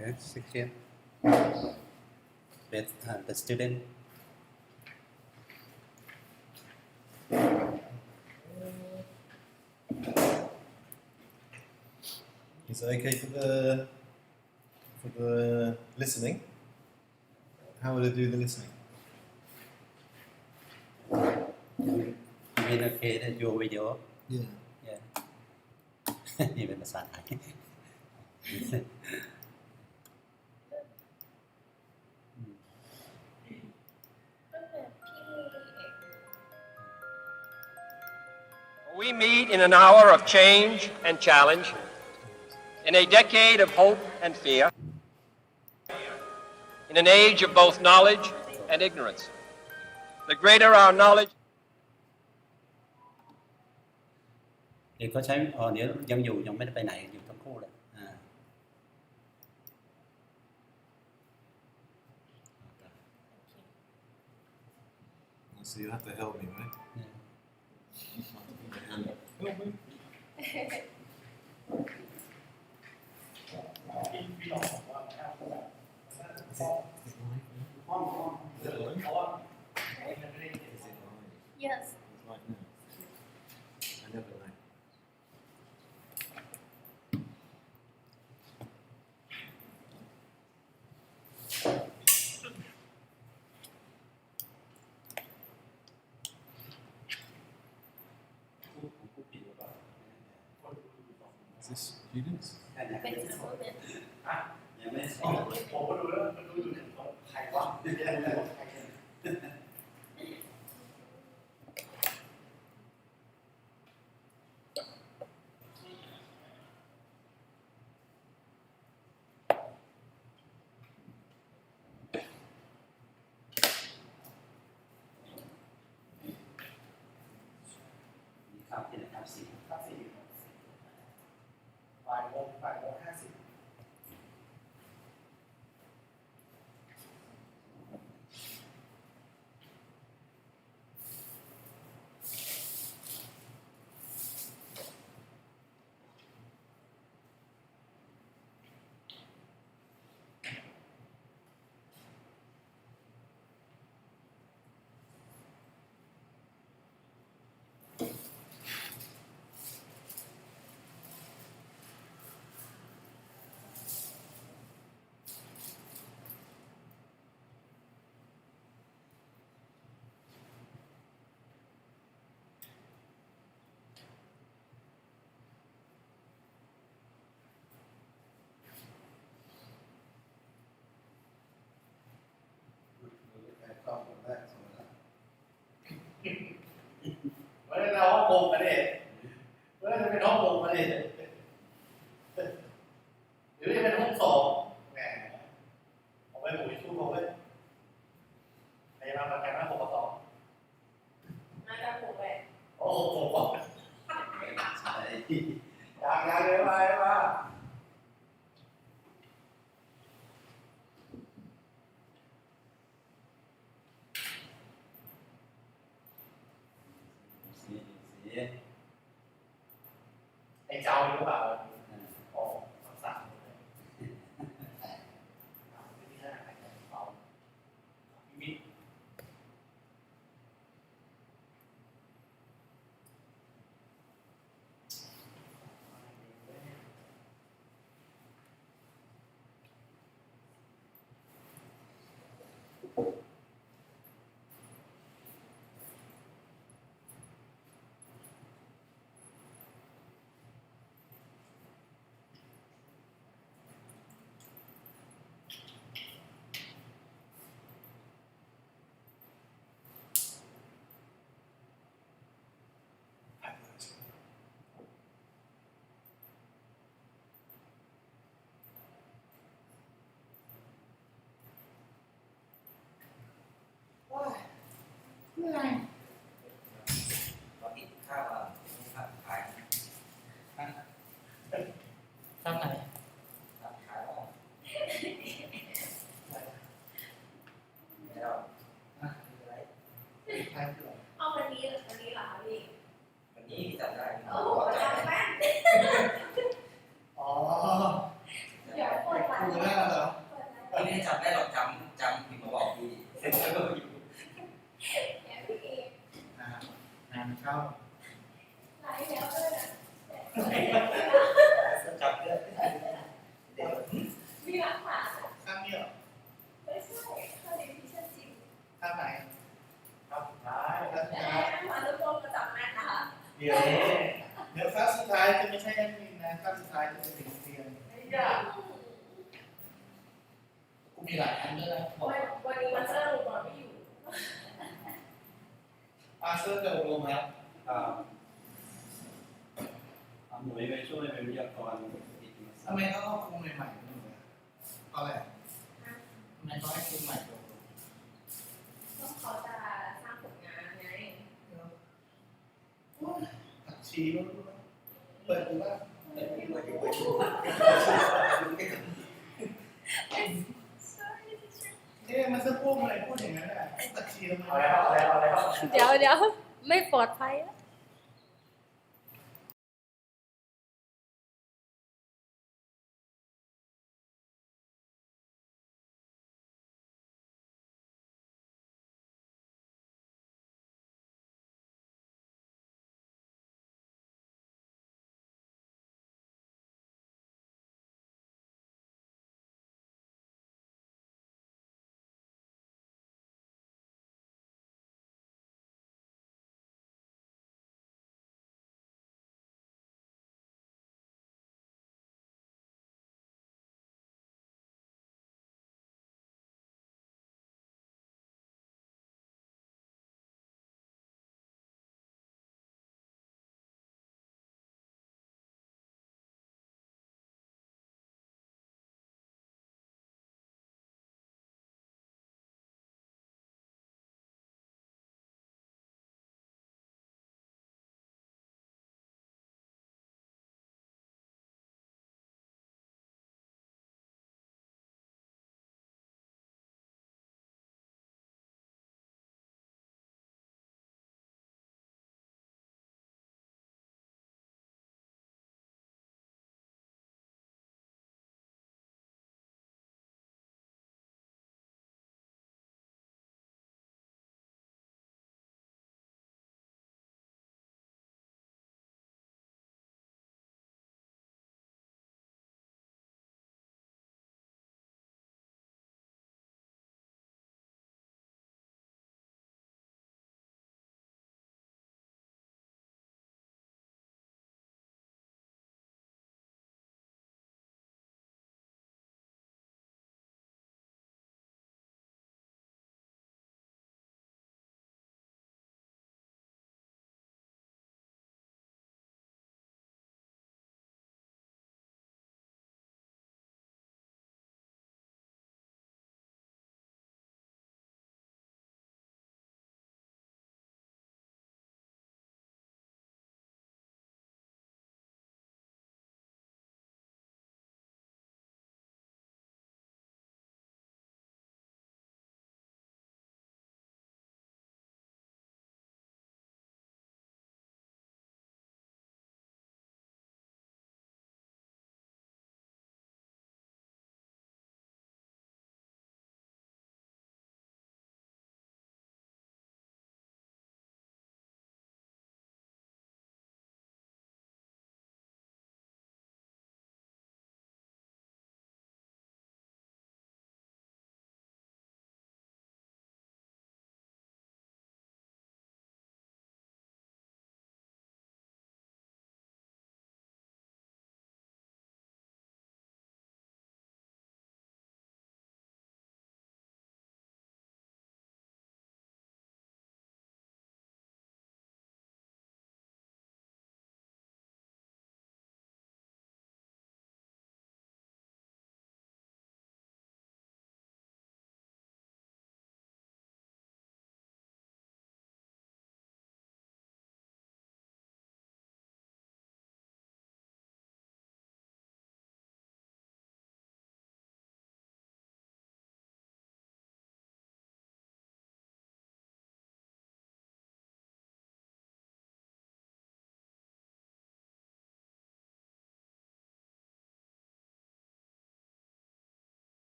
Okay, second. With the student. Is it okay for the listening? How would I do the listening? You mean okay that your video? Yeah. Yeah. นี่เป็นภาษาไทย We meet in an hour of change and challenge, in a decade of hope and fear, in an age of both knowledge and ignorance. The greater our knowledge, เด็กก็ใช้เดี๋ยวยังอยู่ยังไม่ได้ไปไหนอยู่ทั้งคู่เลยSo you have to help me, right? Yeah. Help me. Yes. It's like now. I never like. Is this students? เป็นสมุดเนี่ย ยังไม่สอ ผมก็ดูแล้วมันดูอยู่ใครวะไม่ได้รู้ว่าใครเนี่ย ครับที่ไหนครับสี่ ครับสี่บ่ายโมง50ไม่ได้เราห้องกงกันเนี่ยไม่ได้จะเป็นห้องกงกันเนี่ยหรือจะเป็นห้องสองแหมเอาไปหมุนสู้เขาไว้พยายามประกันว่า6 กับ 2น่าจะผูกแหวน โอ้โหผมบอก ใช่ อย่างเลยว่า สี ไอ้เจ้าหรือเปล่าอ๋อภาษาที่ห้าเ ไม่ได้จำได้หรอกจำพิมพ์มาบอกพี่เสร็จแล้วก็อยู่ งานเข้า จำได้ มีหลักฐาน ข้างนี้เหรอ ไม่ใช่ข้อดีที่ชัดจริง ข้างไหน ครับสุดท้าย ข้าง แต่ ซ้าย มาทุกคนมาจับแม่นะคะ เดี๋ยวครั้งสุดท้ายจะไม่ใช่แอดมินนะครั้งสุดท้ายจะเป็นเด็กเรียนกูมีหลายอันด้วยนะบอก วันนี้มันเซอร์ลงก่อนไม่อยู่ อาเซอร์กับอบรมครับ หน่วยไปช่วยเป็นวิทยากร ทำไมเขาเอาครูใหม่ๆมาดูเนี่ยเพราะอะไรทำไมเขาให้ครูใหม่ดู ต้องเขาจะสร้างผลงานไง ผักชีรู้เปิดดูว่า มันจะพูดอะไรพูดอย่างนั้นอ่ะผักชีทำไม เดี๋ยวไม่ปลอดภัย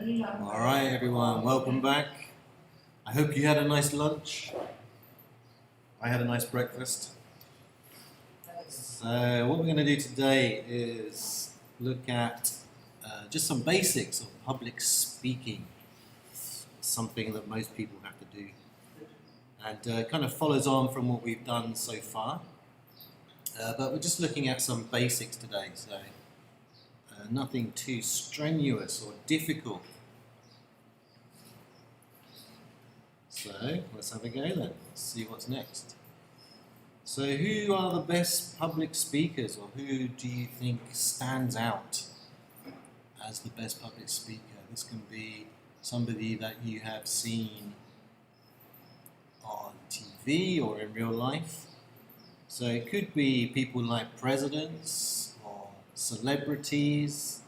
All right, everyone, welcome back. I hope you had a nice lunch. I had a nice breakfast. So what we're going to do today is look at just some basics of public speaking, something that most people have to do. And kind of follows on from what we've done so far. But we're just looking at some basics today, so nothing too strenuous or difficult. So let's have a go then. Let's see what's next. So who are the best public speakers, or who do you think stands out as the best public speaker? This can be somebody that you have seen on TV or in real life. So it could be people like presidents or celebrities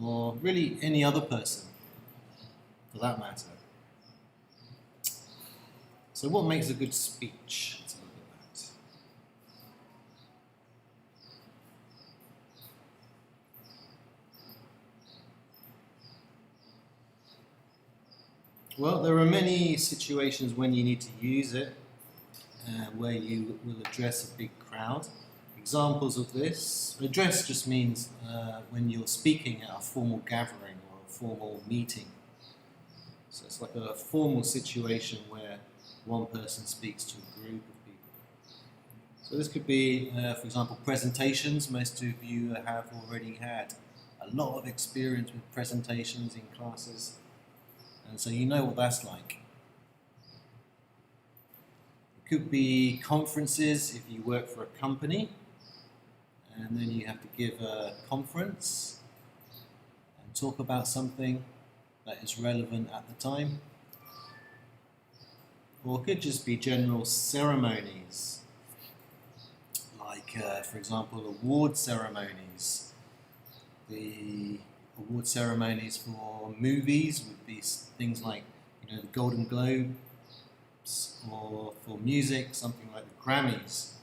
or really any other person for that matter. So what makes a good speech? Let's have a look at that. Well, there are many situations when you need to use it, where you will address a big crowd. Examples of this: address just means when you're speaking at a formal gathering or a formal meeting. So it's like a formal situation where one person speaks to a group of people. So this could be, for example, presentations. Most of you have already had a lot of experience with presentations in classes, and so you know what that's like. It could be conferences if you work for a company, and then you have to give a conference and talk about something that is relevant at the time. Or it could just be general ceremonies, like, for example, award ceremonies. The award ceremonies for movies would be things like, the Golden Globes, or for music, something like the Grammys.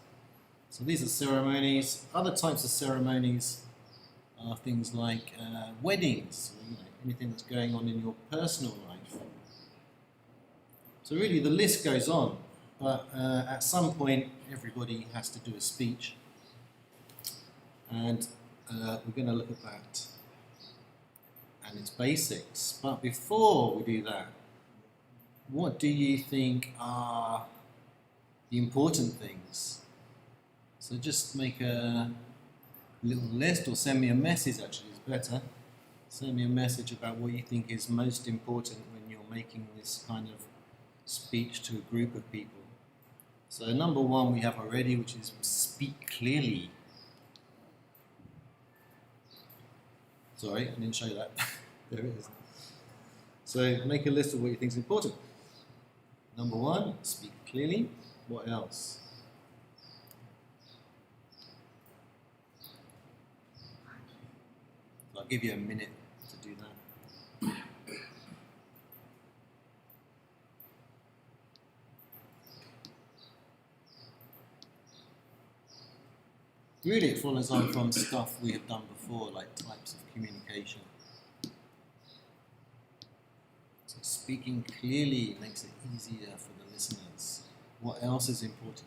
So these are ceremonies. Other types of ceremonies are things like weddings, or, anything that's going on in your personal life. So really the list goes on, but at some point everybody has to do a speech, and we're going to look at that and its basics. But before we do that, what do you think are the important things? So just make a little list, or send me a message, actually is better. Send me a message about what you think is most important when you're making this kind of speech to a group of people. So number one we have already, which is speak clearly. Sorry, I didn't show that. There it is. So make a list of what you think is important. Number one, speak clearly. What else? So I'll give you a minute to do that. Really, it follows on from stuff we have done before, like types of communication. So speaking clearly makes it easier for the listeners. What else is important?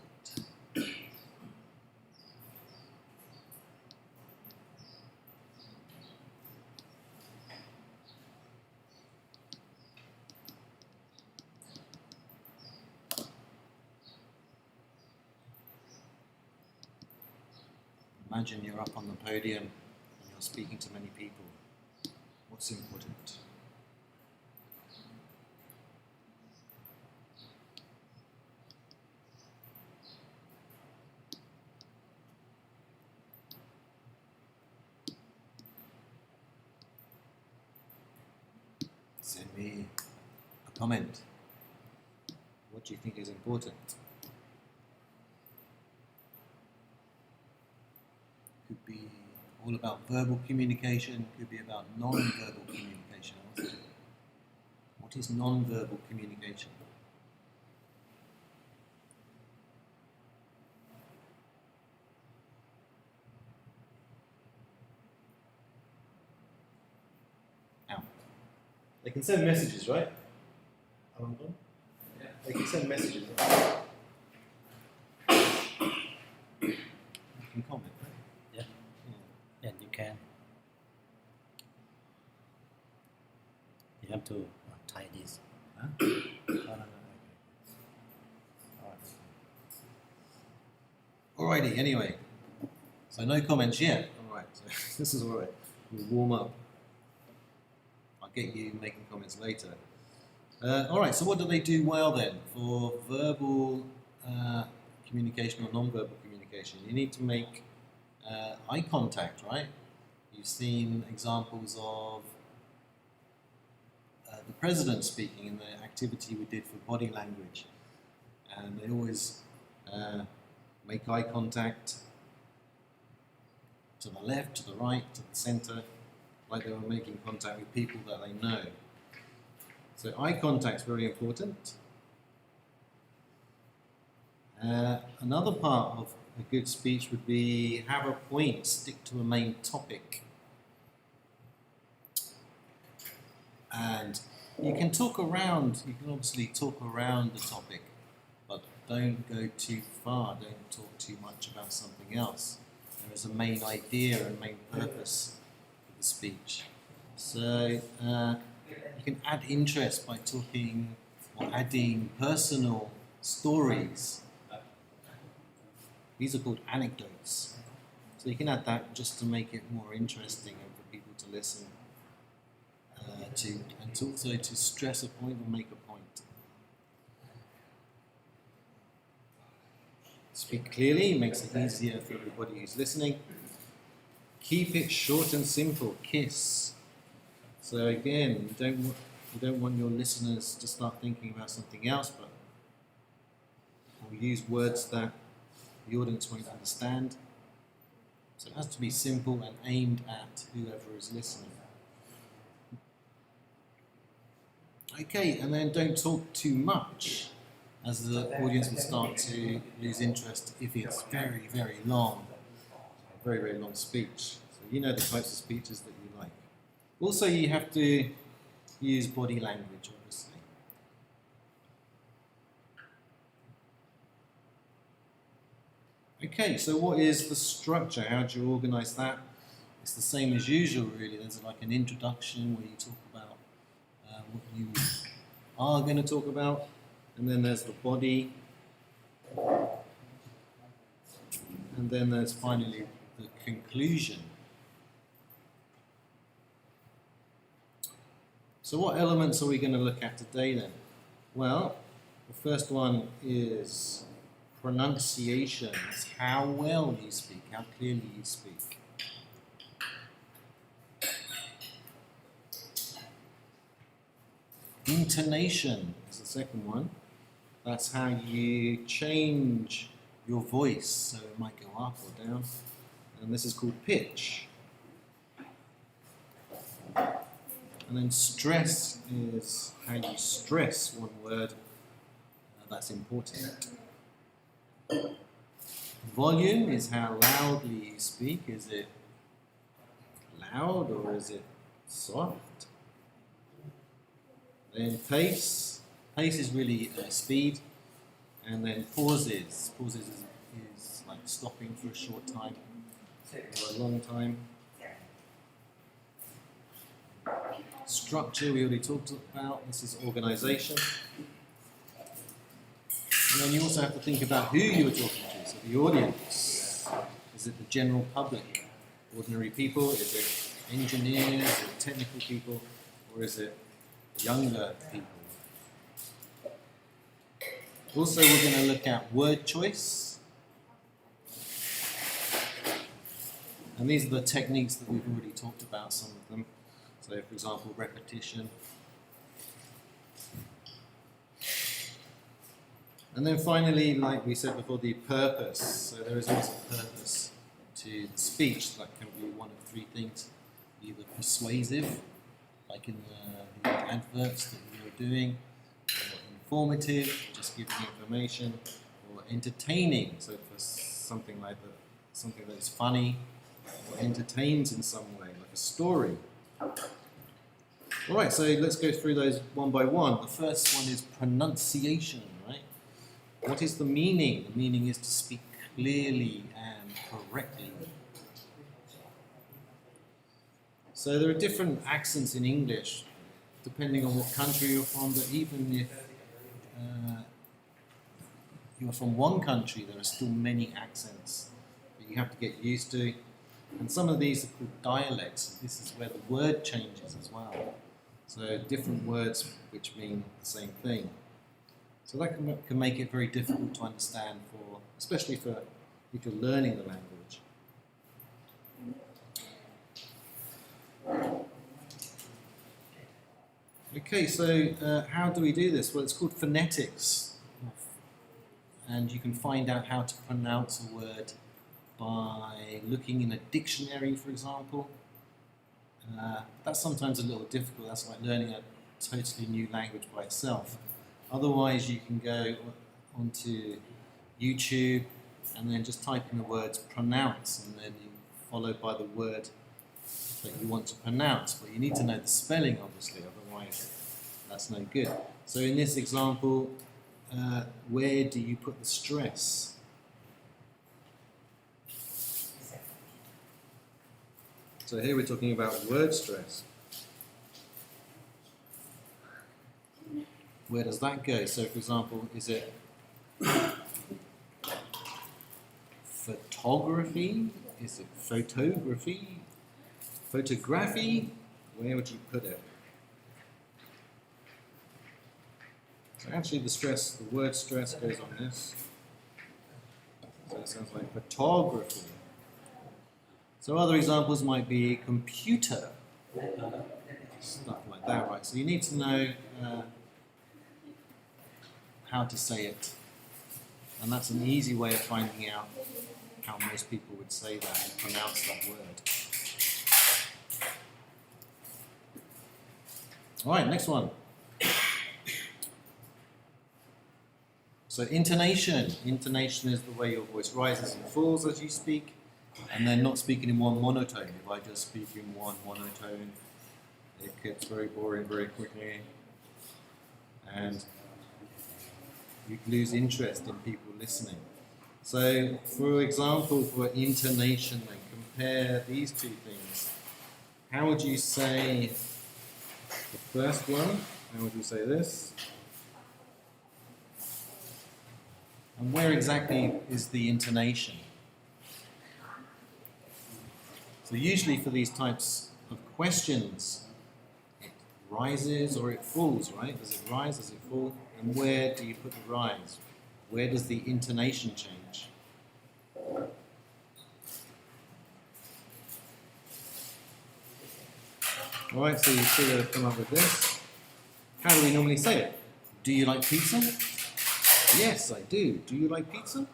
Imagine you're up on the podium and you're speaking to many people. What's important? Send me a comment. What do you think is important? Could be all about verbal communication, could be about non-verbal communication also. What is non-verbal communication? They can send messages, right? Yeah. They can send messages. Right? You can comment, right? Yeah. Yeah, you can. You have to tie this. Huh? No, no, no. Okay. Alrighty, anyway. So no comments yet. Alright, so this is alright. We'll warm up. I'll get you making comments later. Alright, so what do they do well then for verbal communication or non-verbal communication? You need to make eye contact, right? You've seen examples of the president speaking in the activity we did for body language. And they always make eye contact to the left, to the right, to the center, like they were making contact with people that they know. So eye contact is very important. Another part of a good speech would be have a point, stick to a main topic. And you can talk around, you can obviously talk around the topic, but don't go too far, don't talk too much about something else. There is a main idea and main purpose of the speech. So you can add interest by talking or adding personal stories. These are called anecdotes. So you can add that just to make it more interesting and for people to listen to, and also to stress a point or make a point. Speak clearly, makes it easier for everybody who's listening. Keep it short and simple. KISS. So again, you don't want your listeners to start thinking about something else, but we'll use words that the audience won't understand. So it has to be simple and aimed at whoever is listening. Okay, and then don't talk too much, as the audience will start to lose interest if it's very, very long, a very, very long speech. So you know the types of speeches that you like. Also, you have to use body language, obviously. Okay, so what is the structure? How do you organise that? It's the same as usual, really. There's like an introduction where you talk about what you are going to talk about, and then there's the body, and then there's finally the conclusion. So what elements are we going to look at today then? Well, the first one is pronunciation. It's how well you speak, how clearly you speak. Intonation is the second one. That's how you change your voice, so it might go up or down. And this is called pitch. And then stress is how you stress one word that's important. Volume is how loudly you speak. Is it loud or is it soft? Then pace is really speed, and then pauses is like stopping for a short time or a long time. Structure we already talked about, this is organisation. And then you also have to think about who you are talking to, so the audience. Is it the general public, ordinary people? Is it engineers or technical people, or is it younger people? Also, we're going to look at word choice. And these are the techniques that we've already talked about, some of them. So, for example, repetition. And then finally, like we said before, the purpose. So there is always a purpose to the speech. That can be one of three things. Either persuasive, like in the adverts that we were doing, or informative, just giving information, or entertaining, so for something like that, something that is funny, or entertains in some way, like a story. Alright, so let's go through those one by one. The first one is pronunciation, right? What is the meaning? The meaning is to speak clearly and correctly. So there are different accents in English, depending on what country you're from, but even if you're from one country, there are still many accents that you have to get used to. And some of these are called dialects. This is where the word changes as well. So different words which mean the same thing. So that can make it very difficult to understand, especially if you're learning the language. Okay, so how do we do this? Well, it's called phonetics. And you can find out how to pronounce a word by looking in a dictionary, for example. That's sometimes a little difficult. That's like learning a totally new language by itself. Otherwise, you can go onto YouTube and then just type in the words pronounce, and then you followed by the word that you want to pronounce. But you need to know the spelling, obviously, otherwise that's no good. So in this example, where do you put the stress? So here we're talking about word stress. Where does that go? So for example, is it photography? Is it photography? Photography? Where would you put it? So actually the word stress goes on this. So it sounds like photography. So other examples might be computer, stuff like that, right? So you need to know how to say it. And that's an easy way of finding out how most people would say that and pronounce that word. Alright, next one. So intonation. Intonation is the way your voice rises and falls as you speak. And then not speaking in one monotone. If I just speak in one monotone, it gets very boring very quickly. And you lose interest in people listening. So, for example, for intonation, then compare these two things. How would you say the first one? How would you say this? And where exactly is the intonation? So usually for these types of questions, it rises or it falls, right? Does it rise, does it fall? And where do you put the rise? Where does the intonation change? Alright, so you sort of come up with this. How do we normally say it? Do you like pizza? Yes, I do. Do you like pizza?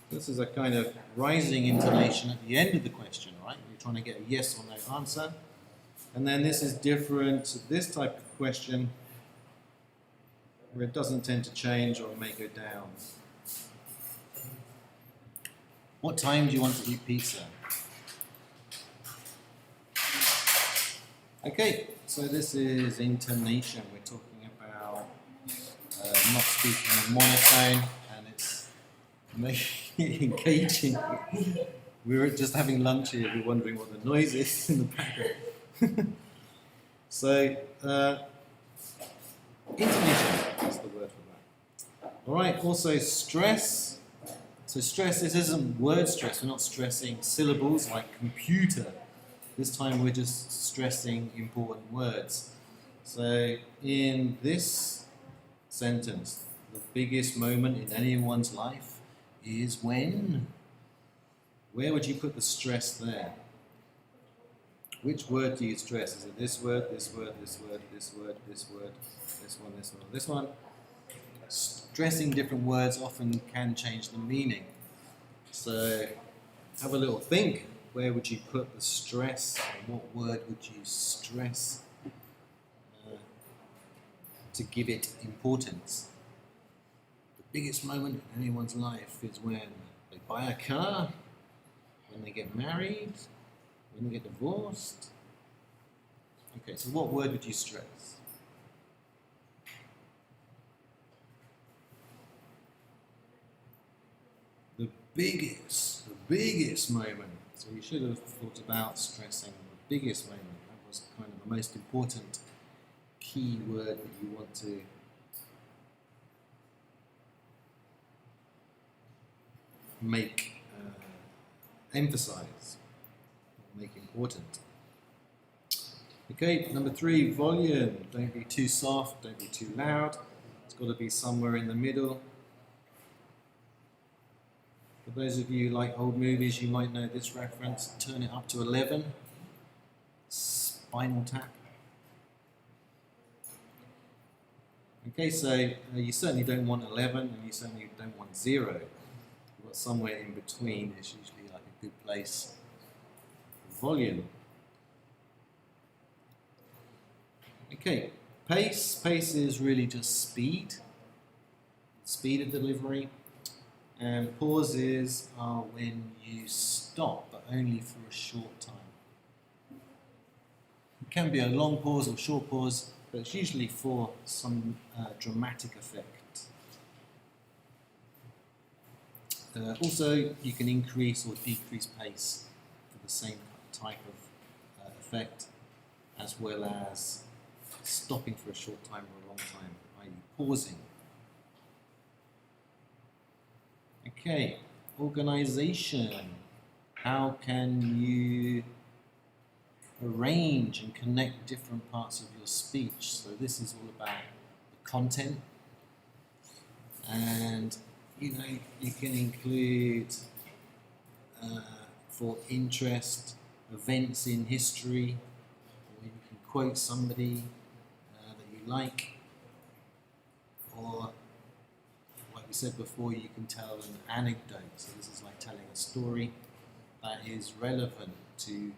This is a kind of rising intonation at the end of the question, right? You're trying to get a yes or no answer. And then this is different to this type of question where it doesn't tend to change or may go down. What time do you want to eat pizza? Okay, so this is intonation. We're talking about not speaking in monotone, and it's engaging. We were just having lunch here, we're wondering what the noise is in the background. So, intonation is the word for that. Alright, also stress. So stress, this isn't word stress, we're not stressing syllables like computer. This time we're just stressing important words. So in this sentence, the biggest moment in anyone's life is when? Where would you put the stress there? Which word do you stress? Is it this word, this word, this word, this word, this word, this one, this one, this one? Stressing different words often can change the meaning. So have a little think. Where would you put the stress? And what word would you stress to give it importance? The biggest moment in anyone's life is when they buy a car, when they get married, when they get divorced. Okay, so what word would you stress? The biggest moment. So you should have thought about stressing the biggest moment. That was kind of the most important key word that you want to make emphasize, make important. Okay, number 3, volume. Don't be too soft, don't be too loud. It's got to be somewhere in the middle. For those of you who like old movies, you might know this reference. Turn it up to 11. Spinal Tap. Okay, so you certainly don't want 11 and you certainly don't want 0. But somewhere in between is usually like a good place for volume. Okay, pace. Pace is really just speed of delivery. And pauses are when you stop, but only for a short time. It can be a long pause or short pause, but it's usually for some dramatic effect. Also, you can increase or decrease pace for the same type of effect, as well as stopping for a short time or a long time, i.e. pausing. Okay, organization. How can you arrange and connect different parts of your speech? So this is all about the content, and you can include for interest events in history, or you can quote somebody that you like, or like we said before, you can tell an anecdote. So this is like telling a story that is relevant to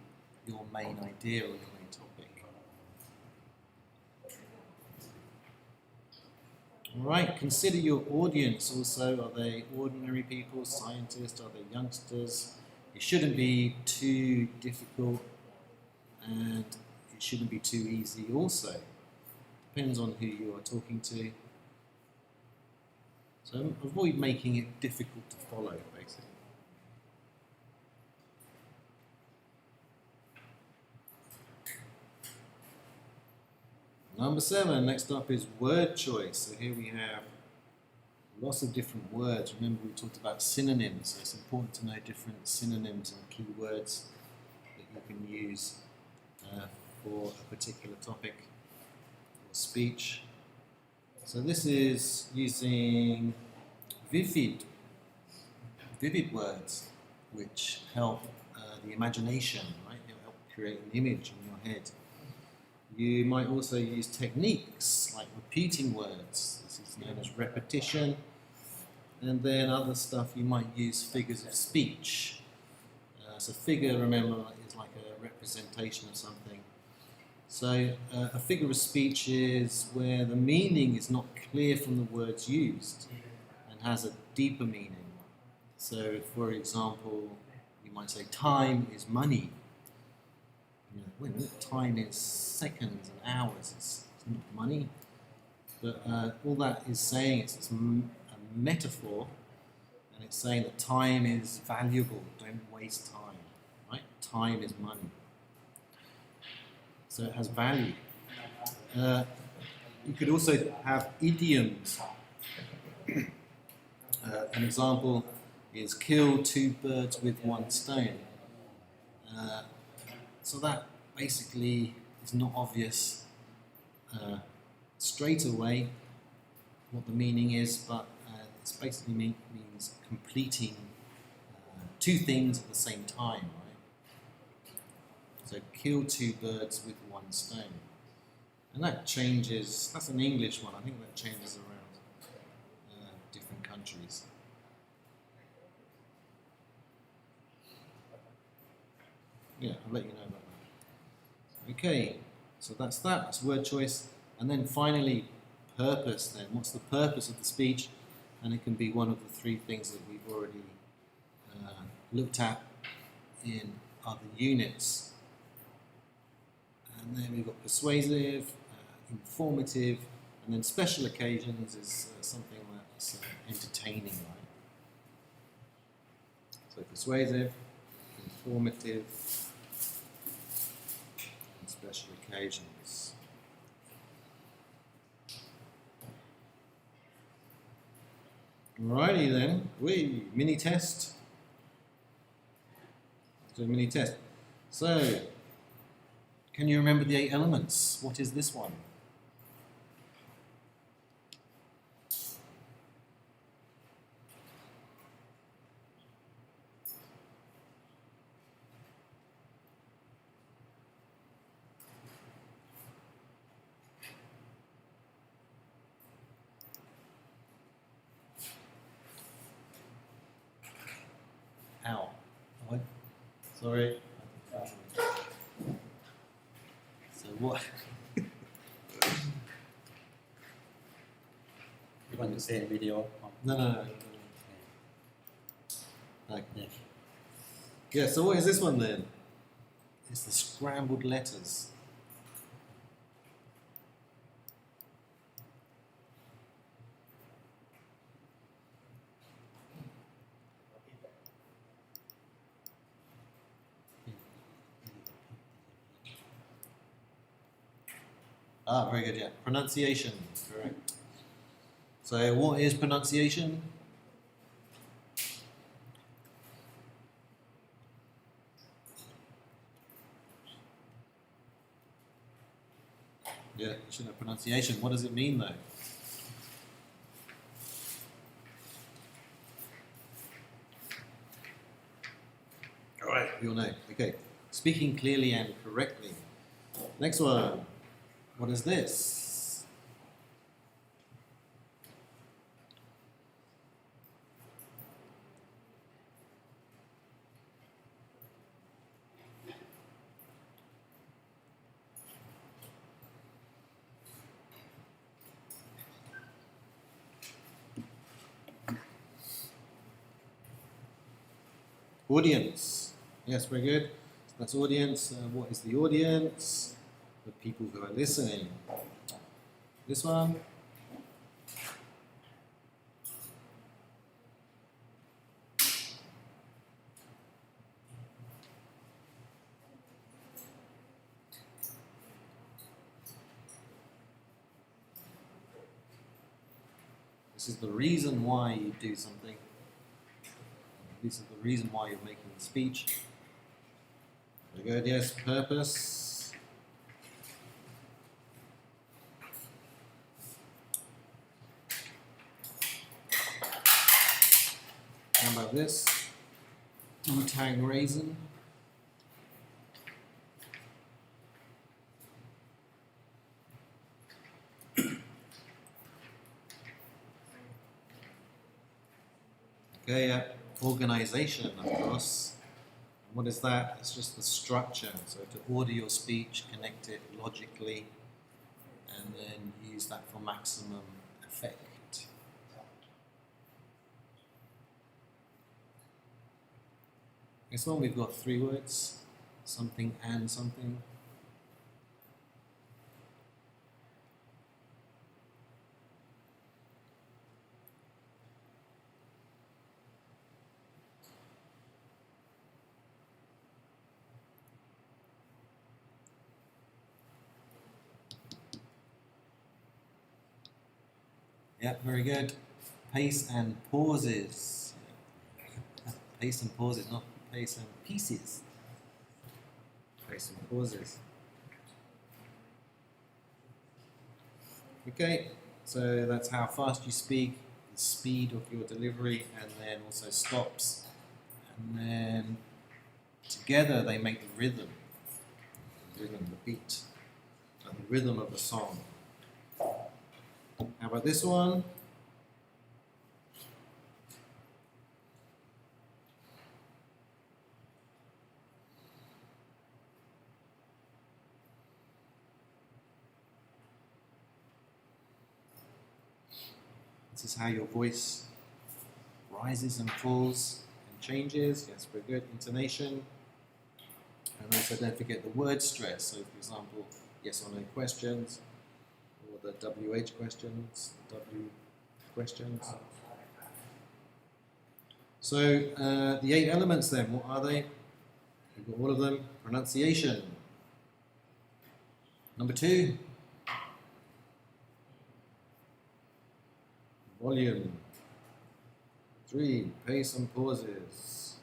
your main idea or your main topic. Alright, consider your audience also. Are they ordinary people, scientists, are they youngsters? It shouldn't be too difficult and it shouldn't be too easy also. Depends on who you are talking to. So avoid making it difficult to follow, basically. Number 7, next up is word choice. So here we have lots of different words. Remember we talked about synonyms, so it's important to know different synonyms and keywords that you can use for a particular topic or speech. So this is using vivid words, which help the imagination, right? They'll help create an image in your head. You might also use techniques like repeating words. This is known as repetition. And then other stuff, you might use figures of speech. So figure, remember, is like a representation of something. So a figure of speech is where the meaning is not clear from the words used and has a deeper meaning. So for example, you might say time is money. Wait a minute, time is seconds and hours, it's not money. But all that is saying is it's a metaphor, and it's saying that time is valuable, don't waste time, right? Time is money. So it has value. You could also have idioms. An example is kill 2 birds with 1 stone. So that basically is not obvious straight away what the meaning is, but it basically means completing 2 things at the same time, right? So kill 2 birds with 1 stone. And that changes, that's an English one, I think that changes around different countries. Yeah, I'll let you know about that. Okay, so that's word choice. And then finally, purpose then. What's the purpose of the speech? And it can be one of the 3 things that we've already looked at in other units. And then we've got persuasive, informative, and then special occasions is something that's entertaining, right? So persuasive, informative, and special occasions. Alrighty then, mini test. So mini test. So, can you remember the 8 elements? What is this one? Ow. What? Sorry. So what? You want to say video? No. Like, Yeah. yeah, so what is this one then? It's the scrambled letters. Ah, very good, yeah. Pronunciation, correct. So what is pronunciation? Yeah, you should know pronunciation. What does it mean though? Alright, you'll know. Okay. Speaking clearly and correctly. Next one. What is this? Audience. Yes, very good. So that's audience. What is the audience? The people who are listening. This one. This is the reason why you do something. This is the reason why you're making the speech. Very good, yes, purpose. How about this? Wu-Tang Raisin. Okay, yeah. Organization, of course. What is that? It's just the structure. So to order your speech, connect it logically, and then use that for maximum effect. This one we've got 3 words. Something and something. Yeah, very good. Pace and pauses. Pace and pauses, not pace and pieces. Pace and pauses. Okay, so that's how fast you speak, the speed of your delivery, and then also stops. And then together they make the rhythm. The rhythm, the beat, and the rhythm of the song. How about this one? This is how your voice rises and falls and changes. Yes, very good. Intonation. And And also don't forget the word stress. So for example, yes or no questions, or the WH questions, W questions. So the 8 elements then, what are they? We've got all of them. Pronunciation. Number 2. Volume. 3. Pace and pauses.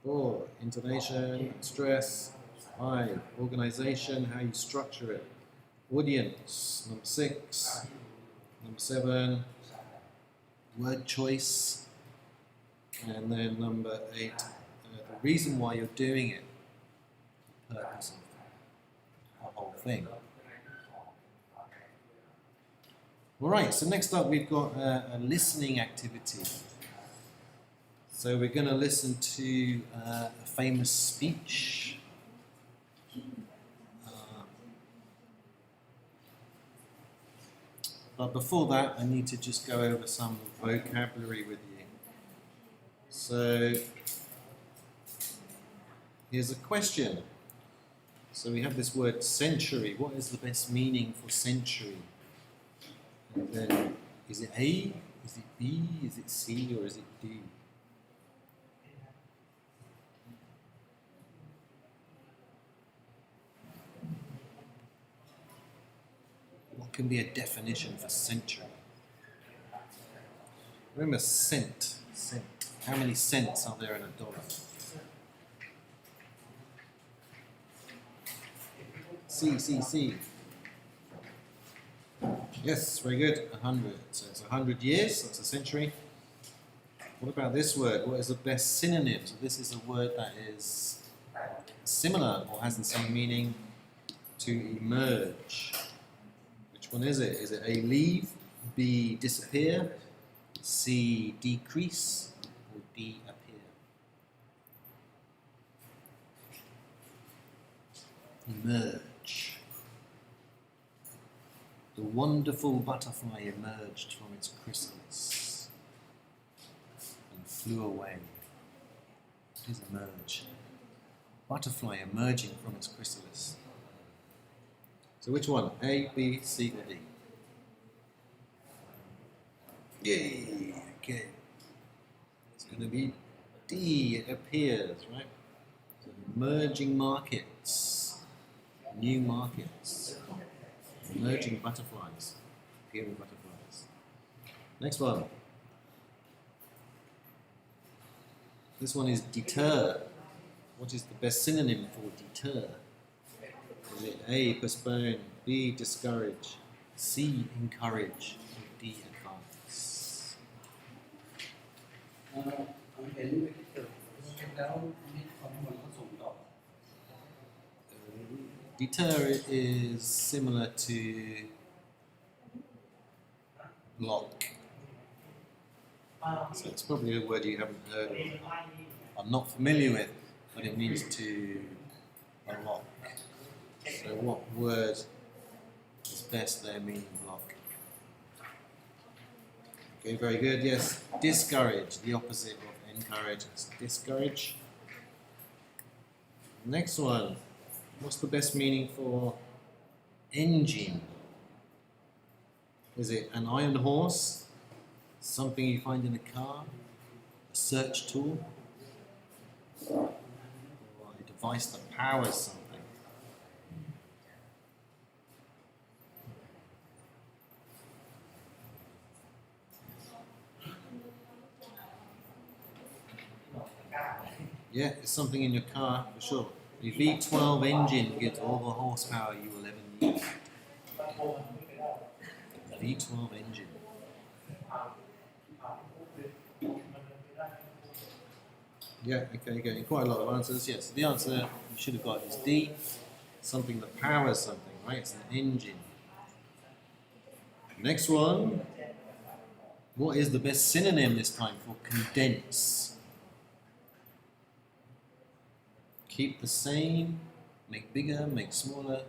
4. Intonation, stress. 5. Organization, how you structure it. Audience. Number 6. Number 7. Word choice. And then number 8. The reason why you're doing it. The purpose of the whole thing. Alright, so next up we've got a listening activity. So we're going to listen to a famous speech. But before that, I need to just go over some vocabulary with you. So here's a question. So we have this word century. What is the best meaning for century? And then, is it A? Is it B? Is it C? Or is it D? What can be a definition for century? Remember cent. Cent. How many cents are there in a dollar? C. Yes, very good. 100. So it's 100 years. That's a century. What about this word? What is the best synonym? So this is a word that is similar or has the same meaning to emerge. Which one is it? Is it A, leave, B, disappear, C, decrease, or D, appear? Emerge. The wonderful butterfly emerged from its chrysalis and flew away. What is emerge? Butterfly emerging from its chrysalis. So which one? A, B, C, or D? Yay! Okay. It's going to be D. It appears, right? So emerging markets, new markets, emerging butterflies, appearing butterflies. Next one. This one is deter. What is the best synonym for deter? Is it A, postpone, B, discourage, C, encourage, or D, advance? ผมเห็นไปที่ตึกแล้วมีคนมันก็ส่งต่อ Deter is similar to block. So it's probably a word you haven't heard of. I'm not familiar with, but it means to block. So what word is best there meaning block? Okay, very good. Yes, discourage, the opposite of encourage. It's discourage. Next one. What's the best meaning for engine? Is it an iron horse? Something you find in a car? A search tool? Or a device that powers something? Yeah, it's something in your car for sure. The V12 engine gives all the horsepower you will ever need. The V12 engine. Yeah, okay, you're getting quite a lot of answers. Yes, the answer you should have got is D. Something that powers something, right? It's an engine. Next one. What is the best synonym this time for condense? Keep the same, make bigger, make smaller,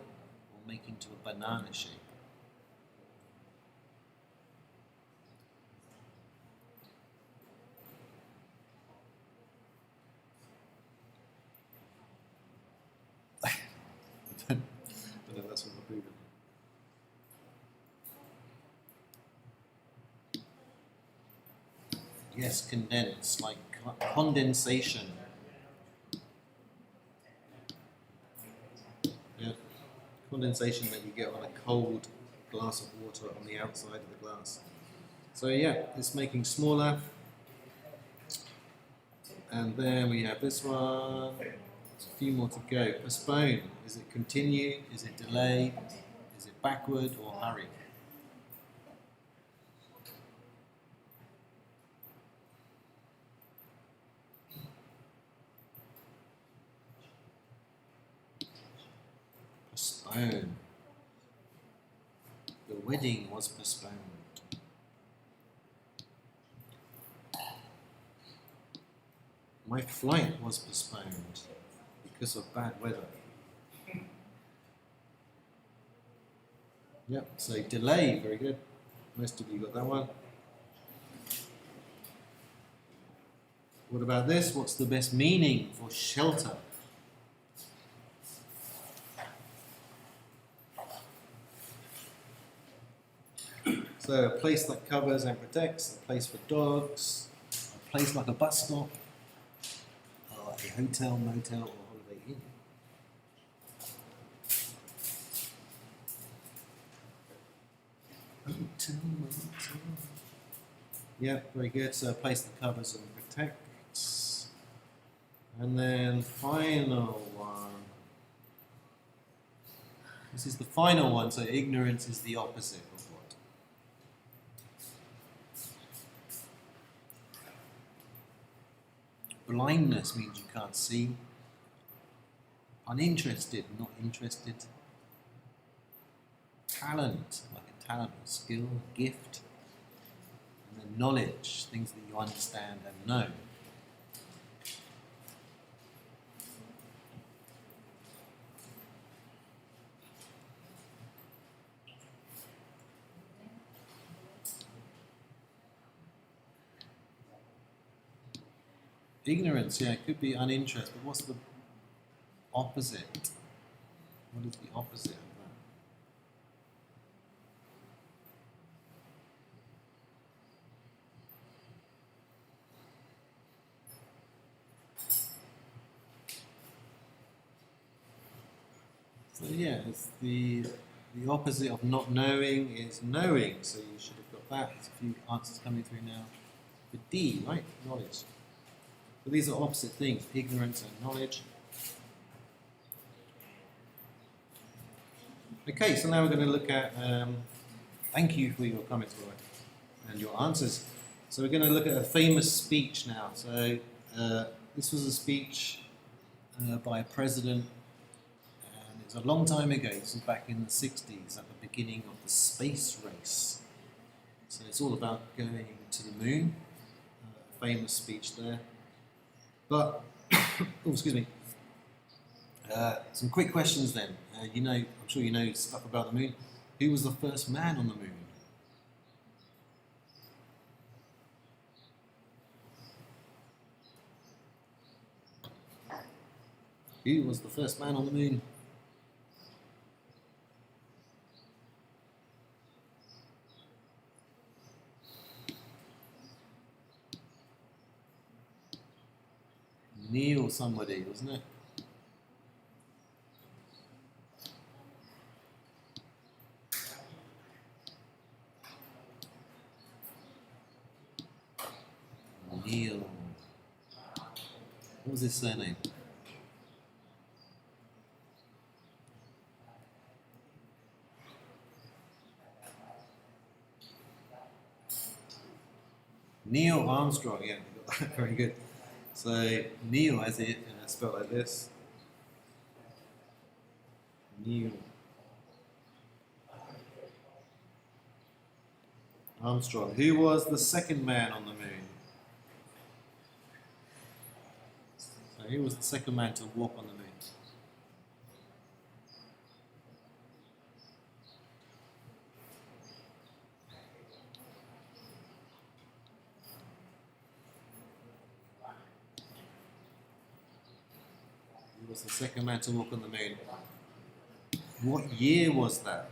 or make into a banana shape. I don't know if that's what I'm proving. Yes, condense, like condensation. Yeah, condensation that you get on a cold glass of water on the outside of the glass. So yeah, it's making smaller. And then we have this one. There's a few more to go. Postpone. Is it continue? Is it delay? Is it backward or hurry? Postpone. The wedding was postponed. My flight was postponed because of bad weather. Yep, so delay, very good. Most of you got that one. What about this? What's the best meaning for shelter? So a place that covers and protects, a place for dogs, a place like a bus stop, or a hotel, motel, or holiday inn. Hotel, motel. Yeah, very good. So a place that covers and protects. And then final one. This is the final one, so ignorance is the opposite of what? Blindness means you can't see. Uninterested, not interested. Talent, like a talent or skill, gift. And then knowledge, things that you understand and know. Ignorance, yeah, it could be uninterest, but what's the opposite? What is the opposite of that? So yeah, it's the opposite of not knowing is knowing, so you should have got that. There's a few answers coming through now. The D, right? Knowledge. So these are opposite things, ignorance and knowledge. Okay, so now we're going to look at, thank you for your comments, Roy, and your answers. So we're going to look at a famous speech now. So this was a speech by a president, and it was a long time ago. This was back in the 60s, at the beginning of the space race. So it's all about going to the moon, a famous speech there. But, oh, excuse me. Some quick questions then. I'm sure you know stuff about the moon. Who was the first man on the moon? Who was the first man on the moon? Neil somebody, wasn't it? Neil. What was his surname? Neil Armstrong, yeah, very good. So Neil has it spelled like this. Neil Armstrong. Who was the second man on the moon? So who was the second man to walk on the moon? Who was the second man to walk on the moon? What year was that?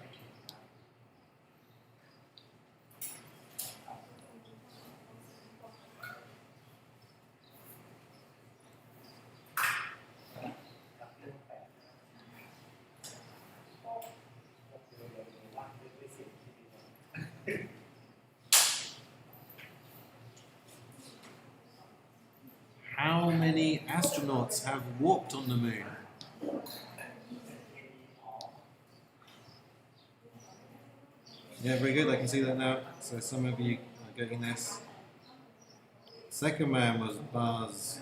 How many astronauts have walked on the moon? Yeah, very good. I can see that now. So some of you are getting this. Second man was Buzz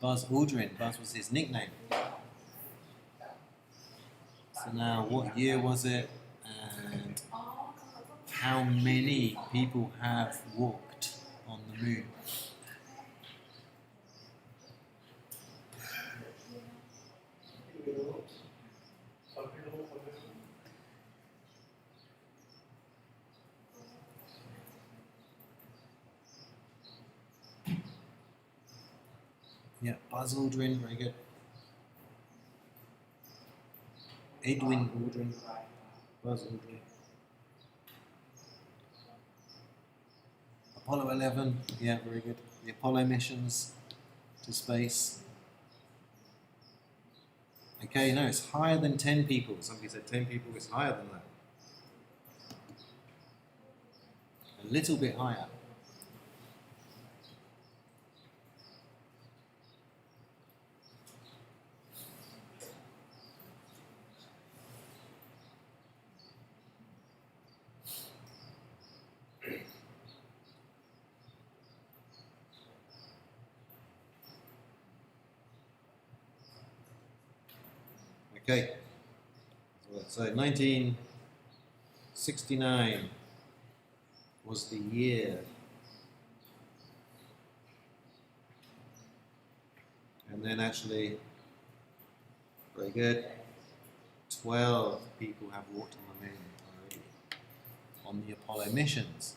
Aldrin. Buzz was his nickname. So now, what year was it? And how many people have walked on the moon? Yeah, Buzz Aldrin, very good. Edwin Aldrin, Buzz Aldrin. Apollo 11, yeah, very good. The Apollo missions to space. Okay, no, it's higher than 10 people. Somebody said 10 people, it's higher than that. A little bit higher. Okay, so 1969 was the year. And then actually, very good, 12 people have walked on the moon already on the Apollo missions.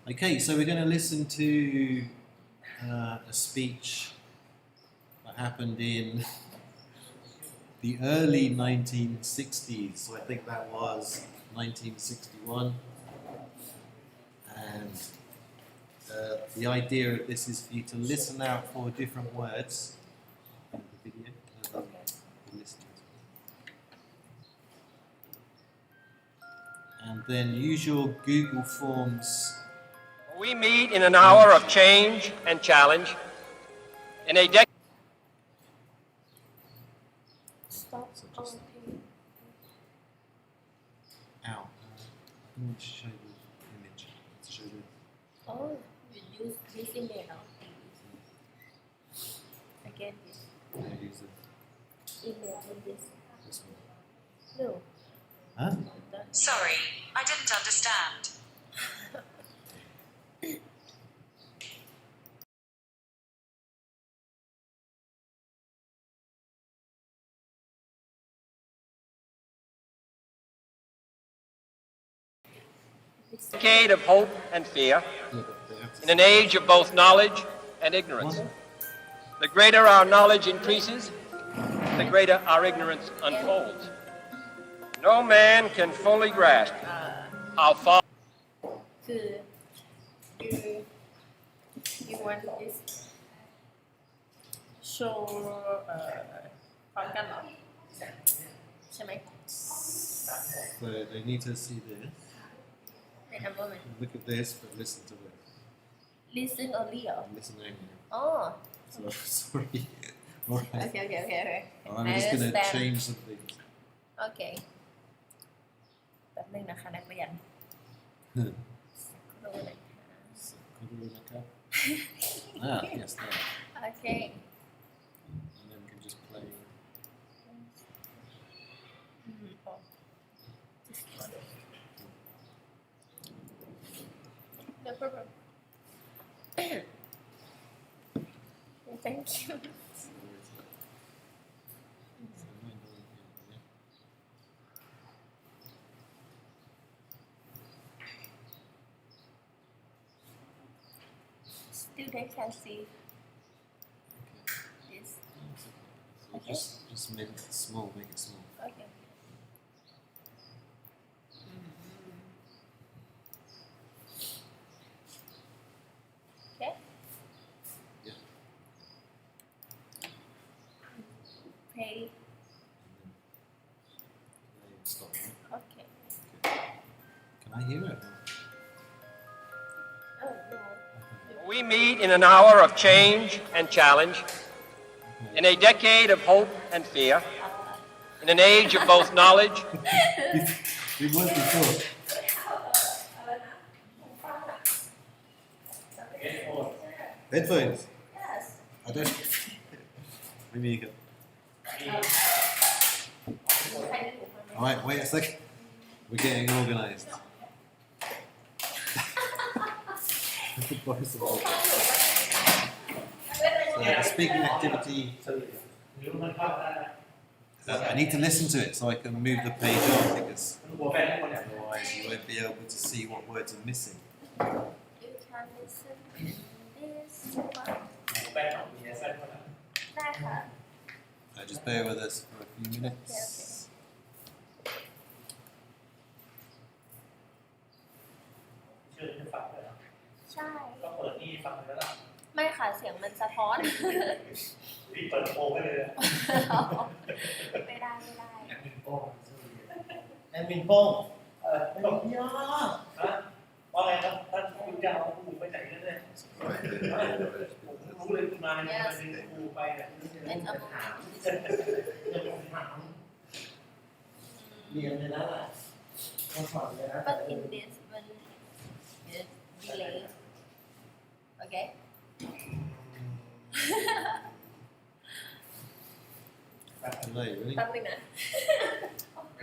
Okay, so we're going to listen to a speech that happened in the early 1960s, so I think that was 1961, and the idea of this is for you to listen out for different words in the video. Listen. And then use your Google Forms. We meet in an hour of change and challenge, in a decade. Stop. So Oh, just okay. out. I'm going to show the image. Let's show the Oh, you use this image now. Again, this use image in this. this one. No. Huh? That. Sorry, I didn't understand. Decade of hope and fear, Yeah, but they have to in an age of both knowledge and ignorance. The greater our knowledge increases, the greater our ignorance unfolds. No man can fully grasp how far คือ you want this show พร้อมกันเหรอใช่ไหม So they need to see this. ในทำว่ามัน Look at this, but listen to this. listen only เหรอ Listening. อ๋อ So, sorry. Alright. โอเคโอเคโอเคโอเค I'm just going to understand. change some things. โอเคแป๊บนึงนะคะนักเรียน Hmm. สักครู่หนึ่งค่ะ Ah, yes, there. โอเค And then we can just play. อ๋อ This one. No problem. Thank you. Where is that? So mine doesn't have it. Student can see Okay. this. Yes, okay. Just make it small. Make it small. Okay. Okay. Yeah. Pay. Stop. Right? Okay. Can I hear it? Oh no. We meet in an hour of change and challenge, in a decade of hope and fear, in an age of both knowledge. It was before. Headphones. Yes. I don't. Maybe you can. All right, wait a sec. We're getting organised. So the speaking activity. I need to listen to it so I can move the page on because otherwise you won't be able to see what words are missing. You can listen this one. ได้ค่ะ So just bear with us for a few minutes. เชื่อจะฟังเลยเหรอ ใช่ ก็เปิดนี่ฟังเลยแล้วล่ะ ไม่ค่ะเสียงมันสะท้อน รีบเปิดโปรไว้เลยอะ ไม่ได้ไม่ได้ แอดมินโป้งไม่บอกยาฮะว่าไงครับท่านคุณจะเอาครูไปไหนกันเนี่ยรู้เลยคุณมาเนี่ยมาดึงครูไปเนี่ย It's a เรียนเลยนะต้องสอนเลยนะ but in this one is delay okay Hello, really? แป๊บนึงนะ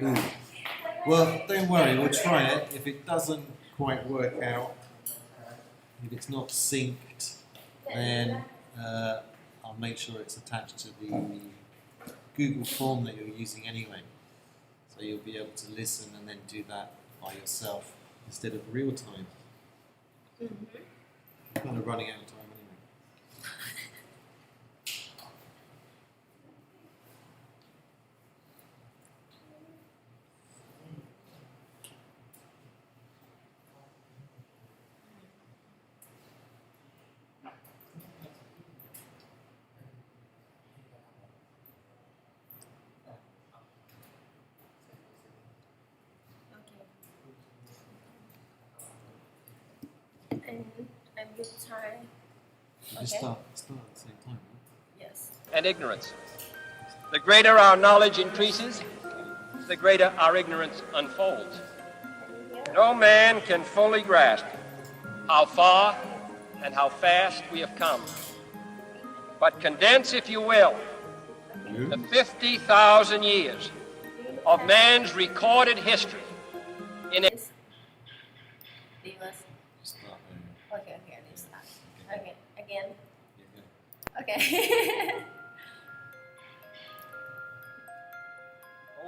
Ooh. Well, don't worry, we'll try it. If it doesn't quite work out, if it's not synced, then I'll make sure it's attached to the Google form that you're using anyway. So you'll be able to listen and then do that by yourself instead of real time. Kind of running out of time anyway. and I'm with try You just start at the same time, right? yes And ignorance. The greater our knowledge increases, the greater our ignorance unfolds. No man can fully grasp how far and how fast we have come. But condense, if you will, the 50,000 years of man's recorded history in a reverse Start okay this start okay again yeah. okay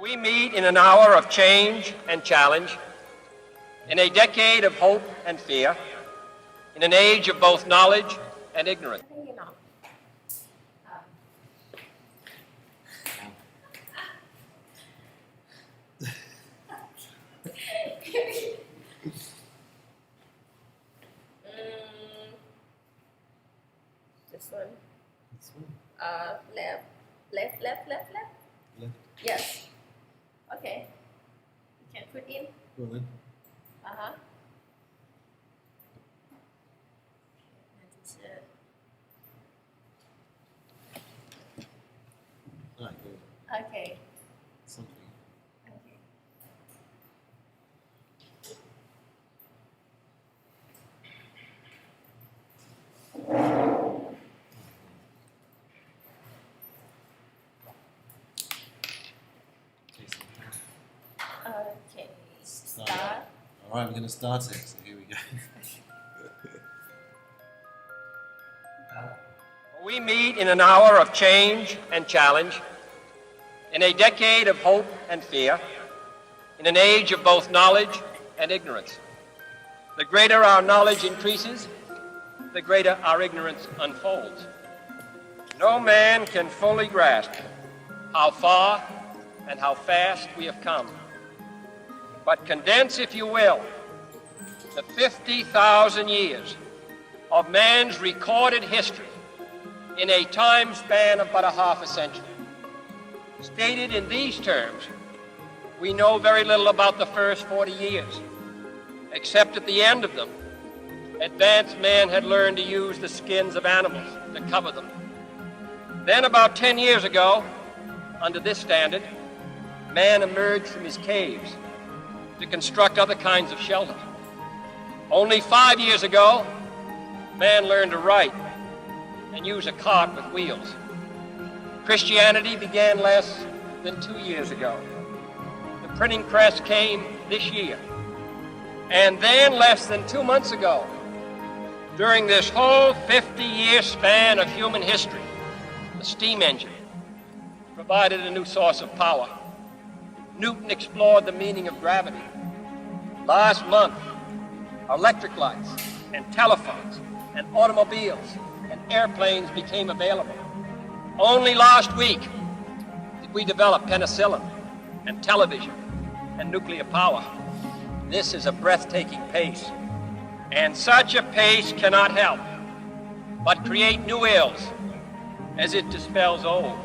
We meet in an hour of change and challenge, in a decade of hope and fear, in an age of both knowledge and ignorance. ได้ยินเหรอ this one This one. left Left. yes okay you can put in Go on then. uh-huh that's it Right, good. okay Something. okay Okay, so okay Start. start all right, we're going to start it. So here we go. We meet in an hour of change and challenge, in a decade of hope and fear, in an age of both knowledge and ignorance. The greater our knowledge increases, the greater our ignorance unfolds. No man can fully grasp how far and how fast we have come. But condense, if you will, the 50,000 years of man's recorded history in a time span of but a half a century. Stated in these terms, we know very little about the first 40 years, except at the end of them, advanced man had learned to use the skins of animals to cover them. Then about 10 years ago, under this standard, man emerged from his caves to construct other kinds of shelter. Only 5 years ago, man learned to write and use a cart with wheels. Christianity began less than 2 years ago. The printing press came this year. And then less than 2 months ago, during this whole 50-year span of human history, the steam engine provided a new source of power. Newton explored the meaning of gravity. Last month, electric lights and telephones and automobiles and airplanes became available. Only last week did we develop penicillin and television and nuclear power. This is a breathtaking pace, and such a pace cannot help but create new ills as it dispels old.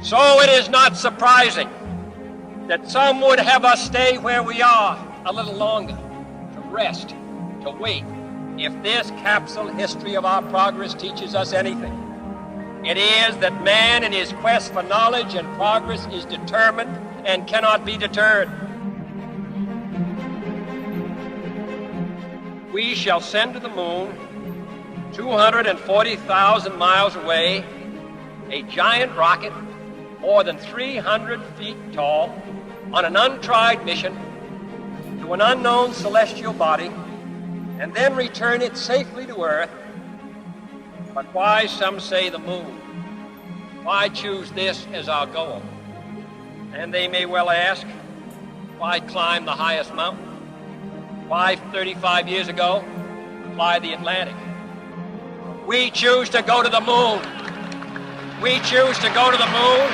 So it is not surprising that some would have us stay where we are a little longer, to rest, to wait. If this capsule history of our progress teaches us anything, it is that man in his quest for knowledge and progress is determined and cannot be deterred. We shall send to the moon, 240,000 miles away, a giant rocket more than 300 feet tall on an untried mission to an unknown celestial body, and then return it safely to Earth. But why, some say, the moon? Why choose this as our goal? And they may well ask, why climb the highest mountain? Why, 35 years ago, fly the Atlantic? We choose to go to the moon. We choose to go to the moon.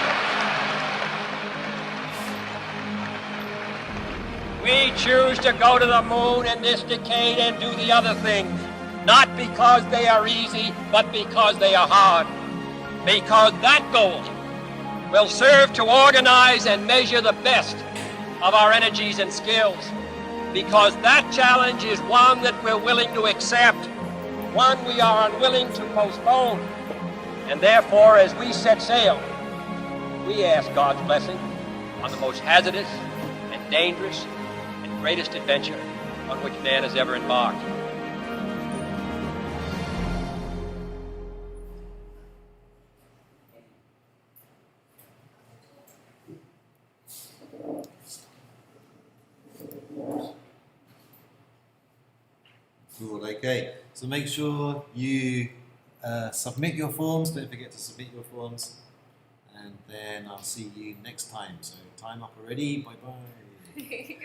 We choose to go to the moon in this decade and do the other things, not because they are easy, but because they are hard. Because that goal will serve to organize and measure the best of our energies and skills. Because that challenge is one that we're willing to accept, one we are unwilling to postpone. And therefore, as we set sail, we ask God's blessing on the most hazardous and dangerous and greatest adventure on which man has ever embarked. Cool, okay. So make sure you submit your forms. Don't forget to submit your forms. And then I'll see you next time. So time up already. Bye-bye.